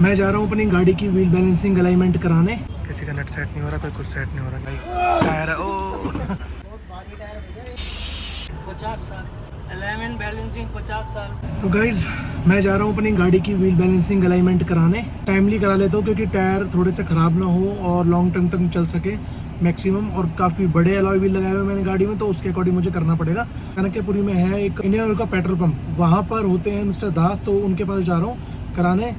मैं जा रहा हूँ अपनी गाड़ी की व्हील बैलेंसिंग अलाइनमेंट कराने। किसी का नट सेट नहीं हो रहा, कोई कुछ सेट नहीं हो रहा। टायर ओ बहुत भारी टायर भैया, 50 साल अलाइनमेंट बैलेंसिंग 50 साल। तो गाइज मैं जा रहा हूँ अपनी गाड़ी की व्हील बैलेंसिंग अलाइनमेंट कराने। टाइमली करा लेता हूँ क्योंकि टायर थोड़े से ख़राब ना हो और लॉन्ग टर्म तक चल सके मैक्सिमम। और काफ़ी बड़े अलॉय व्हील लगाए हुए मैंने गाड़ी में, तो उसके अकॉर्डिंग मुझे करना पड़ेगा। चाणक्यपुरी में है एक इंडियन ऑयल का पेट्रोल पंप, वहाँ पर होते हैं मिस्टर दास, तो उनके पास जा रहा हूँ कराने।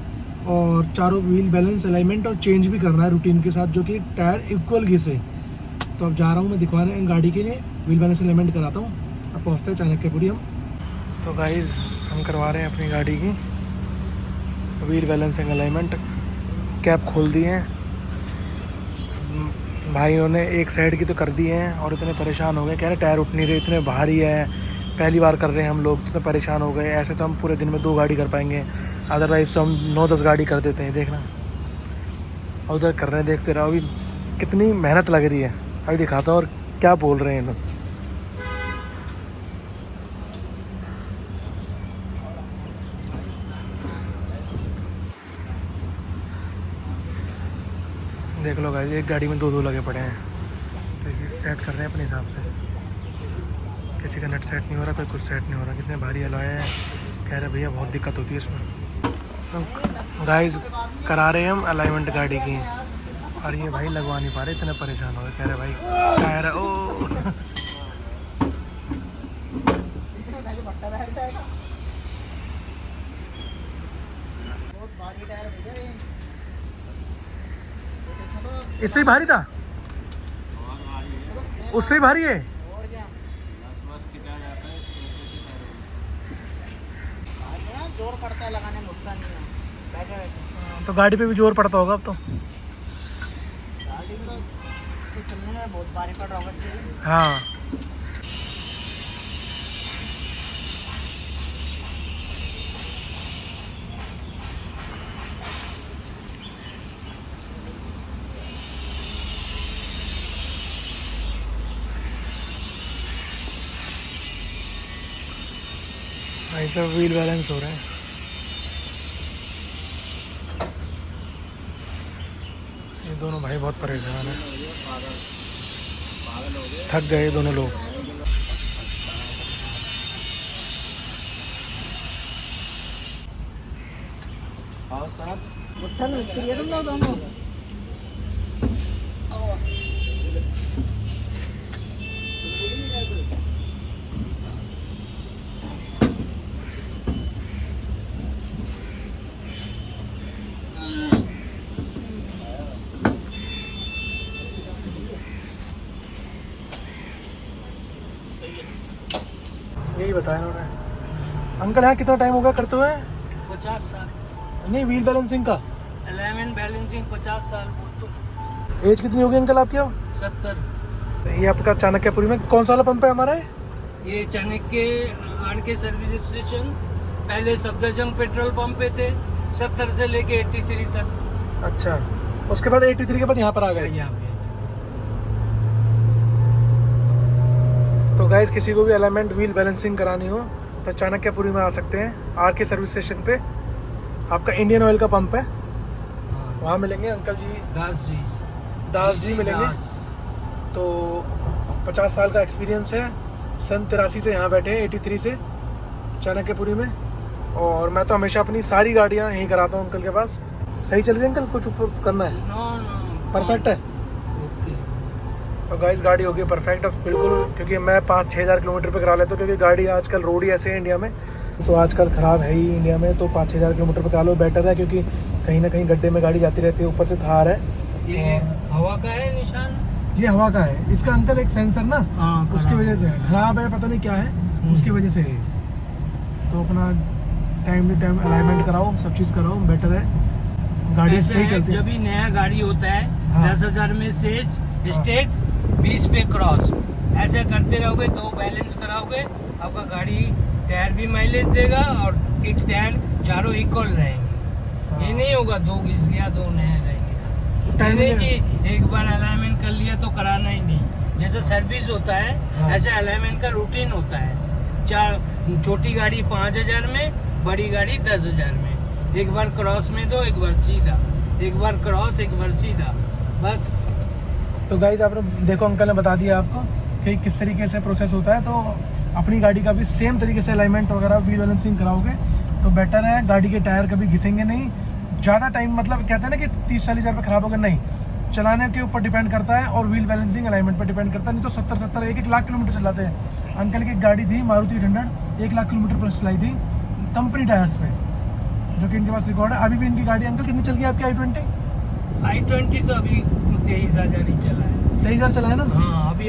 और चारों व्हील बैलेंस अलाइनमेंट और चेंज भी करना है रूटीन के साथ, जो कि टायर इक्वल घिसे। तो अब जा रहा हूँ मैं दिखवाने गाड़ी के लिए व्हील बैलेंस अलाइनमेंट कराता हूँ। अब पहुँचते हैं चाणक्यपुरी हम। तो गाइज हम करवा रहे हैं अपनी गाड़ी की व्हील बैलेंसिंग अलाइनमेंट। कैप खोल दिए हैं भाइयों ने, एक साइड की तो कर दी हैं और इतने परेशान हो गए, कह रहे टायर उठ नहीं रहे, इतने भारी है, पहली बार कर रहे हैं हम लोग, इतने परेशान हो गए। ऐसे तो हम पूरे दिन में 2 गाड़ी कर पाएंगे, अदरवाइज़ तो हम 9-10 गाड़ी कर देते हैं। देखना और उधर कर रहे हैं, देखते रहो अभी कितनी मेहनत लग रही है। अभी दिखाता हूँ और क्या बोल रहे हैं लोग। देख लो गाइस, एक गाड़ी में 2-2 लगे पड़े हैं, तो ये सेट कर रहे हैं अपने हिसाब से। किसी का नट सेट नहीं हो रहा, कोई कुछ सेट नहीं हो रहा, कितने भारी अलॉय हैं। कह रहे भैया बहुत दिक्कत होती है इसमें। तो गाइस करा रहे हैं हम अलाइनमेंट गाड़ी की, और ये भाई लगवा नहीं पा रहे, इतने परेशान हो गए। कह रहे भाई टायर ओ बहुत भारी टायर भैया, इससे ही भारी था, उससे ही भारी है। और क्या जोर पड़ता है लगाने में, उठता नहीं है बैठे बैठे। तो गाड़ी पे भी जोर पड़ता होगा अब तो। गाड़ी में तो चलने में बहुत भारी पड़ रहा होगा। हाँ भाई तो व्हील बैलेंस हो रहे हैं। ये दोनों भाई बहुत परेशान हैं, थक गए दोनों लोग। उठा मिस्त्री है तुम लोग दोनों। यही बताया उन्होंने। अंकल यहाँ कितना टाइम हो गया करते हुए? 50 साल नहीं, व्हील बैलेंसिंग का अलाइनमेंट बैलेंसिंग 50 साल। एज कितनी होगी अंकल आपकी अब? 70। ये आपका चाणक्यपुरी में कौन सा वाला पंप है हमारा? ये चाणक्य आर.के. सर्विस स्टेशन, पहले सफदरजंग पेट्रोल पंप पे थे 70 से लेके 83 तक। अच्छा, उसके बाद 83 के बाद यहाँ पर आ गए। यहाँ पे तो गाइस किसी को भी अलाइनमेंट व्हील बैलेंसिंग करानी हो तो चाणक्यपुरी में आ सकते हैं। आर.के. सर्विस स्टेशन पे आपका इंडियन ऑयल का पंप है, वहाँ मिलेंगे अंकल जी, दास जी मिलेंगे। तो 50 साल का एक्सपीरियंस है, सन 83 से यहाँ बैठे हैं, 83 से चाणक्यपुरी में। और मैं तो हमेशा अपनी सारी गाड़ियाँ यहीं कराता हूँ अंकल के पास। सही चल रही है अंकल? कुछ ऊपर करना है? परफेक्ट है। तो गाइस गाड़ी होगी परफेक्ट अब बिल्कुल, क्योंकि मैं 5-6 हज़ार किलोमीटर पे करा लेता हूँ, क्योंकि गाड़ी आजकल रोड ही ऐसे है इंडिया में, तो आजकल ख़राब है ही इंडिया में। तो 5-6 हज़ार किलोमीटर पे करा लो बेटर है, क्योंकि कहीं ना कहीं गड्ढे में गाड़ी जाती रहती है। ऊपर से थार है, ये हवा का है निशान, ये हवा का है इसका अंकल, एक सेंसर ना, उसकी वजह से खराब है, पता नहीं क्या है, उसकी वजह से है। तो अपना टाइम टू टाइम अलाइनमेंट कराओ, सब चीज़ कराओ, बेटर है, गाड़ी सही चलती है। जब भी नया गाड़ी होता है हाँ। 10,000 में सेज स्टेट 20 पे क्रॉस, ऐसे करते रहोगे तो बैलेंस कराओगे, आपका गाड़ी टायर भी माइलेज देगा और एक टायर चारों इक्वल रहेंगे। ये नहीं होगा 2 घिस गया 2 नया रह गया। पहले कि एक बार अलाइनमेंट कर लिया तो कराना ही नहीं। जैसे सर्विस होता है, हाँ। ऐसे अलाइनमेंट का रूटीन होता है। छोटी गाड़ी 5,000 में, बड़ी गाड़ी 10,000 में। एक बार क्रॉस में दो, एक बार सीधा, एक बार क्रॉस, एक बार सीधा, बस। तो गाइज आपने देखो, अंकल ने बता दिया आपको कि किस तरीके से प्रोसेस होता है। तो अपनी गाड़ी का भी सेम तरीके से अलाइनमेंट वगैरह व्हील बैलेंसिंग कराओगे तो बेटर है। गाड़ी के टायर कभी घिसेंगे नहीं ज़्यादा टाइम, मतलब कहते हैं ना कि 30-40 हज़ार रुपये खराब हो गए, नहीं, चलाने के ऊपर डिपेंड करता है और व्हील बैलेंसिंग अलाइनमेंट पर डिपेंड करता है। नहीं तो 70-70 1-1 लाख किलोमीटर चलाते हैं। अंकल की एक गाड़ी थी मारुति 800, 1 लाख किलोमीटर प्लस चलाई थी कंपनी टायर्स पे, जो कि इनके पास रिकॉर्ड है। अभी भी इनकी गाड़ी अंकल कितनी चल गई आपकी i20 तो अभी 23,000 ही चला है। 23,000 चला है ना। हाँ, अभी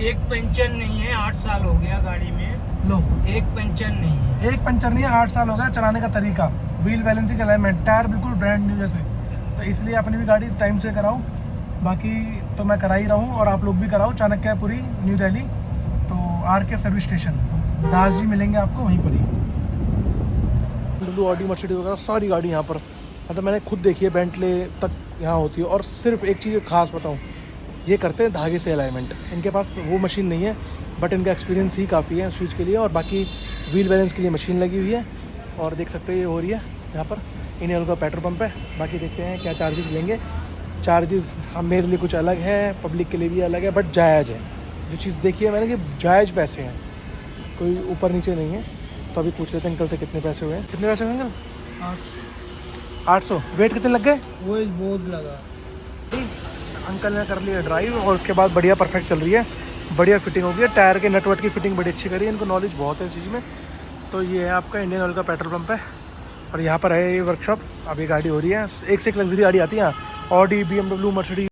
एक पंचर नहीं है, 8 साल हो गया गाड़ी में। लो, एक पंचर नहीं है। एक पंचर नहीं है, 8 साल हो गया। चलाने का तरीका, व्हील बैलेंसिंग अलाइनमेंट, टायर बिल्कुल ब्रांड न्यू जैसे। तो इसलिए अपनी भी गाड़ी टाइम से कराओ। बाकी तो मैं करा ही रहा हूँ और आप लोग भी कराओ। चाणक्यपुरी न्यू दिल्ली, तो RK service station, Das ji मिलेंगे आपको वहीं पर ही। ऑडी मर्सिडीज वगैरह सारी गाड़ी यहाँ पर, मतलब मैंने खुद देखी है, बेंटले तक यहाँ होती है। और सिर्फ एक चीज़ खास बताऊँ, ये करते हैं धागे से अलाइनमेंट। इनके पास वो मशीन नहीं है, बट इनका एक्सपीरियंस ही काफ़ी है उस चीज़ के लिए। और बाकी व्हील बैलेंस के लिए मशीन लगी हुई है। और देख सकते हैं ये हो रही है यहाँ पर। इंडियन का पेट्रोल पंप है। बाकी देखते हैं क्या चार्जेस लेंगे। चार्जेस हम मेरे लिए कुछ अलग है, पब्लिक के लिए भी अलग है, बट जायज़ है। जो चीज़ देखी है मैंने कि जायज़ पैसे हैं, कोई ऊपर नीचे नहीं है। तो अभी पूछ लेते हैं अंकल से कितने पैसे हुए हैं। कितने पैसे हुए अंकल? 800। वेट कितने लग गए? वो बहुत लगा। अंकल ने कर लिया ड्राइव और उसके बाद बढ़िया परफेक्ट चल रही है, बढ़िया फिटिंग हो गई है। टायर के नटवट की फिटिंग बड़ी अच्छी करी है, इनको नॉलेज बहुत है इस चीज़ में। तो ये है आपका इंडियन ऑयल का पेट्रोल पंप है और यहाँ पर है ये वर्कशॉप। अब ये गाड़ी हो रही है, एक से एक लग्जरी गाड़ी आती है यहाँ। Audi, BMW, Mercedes,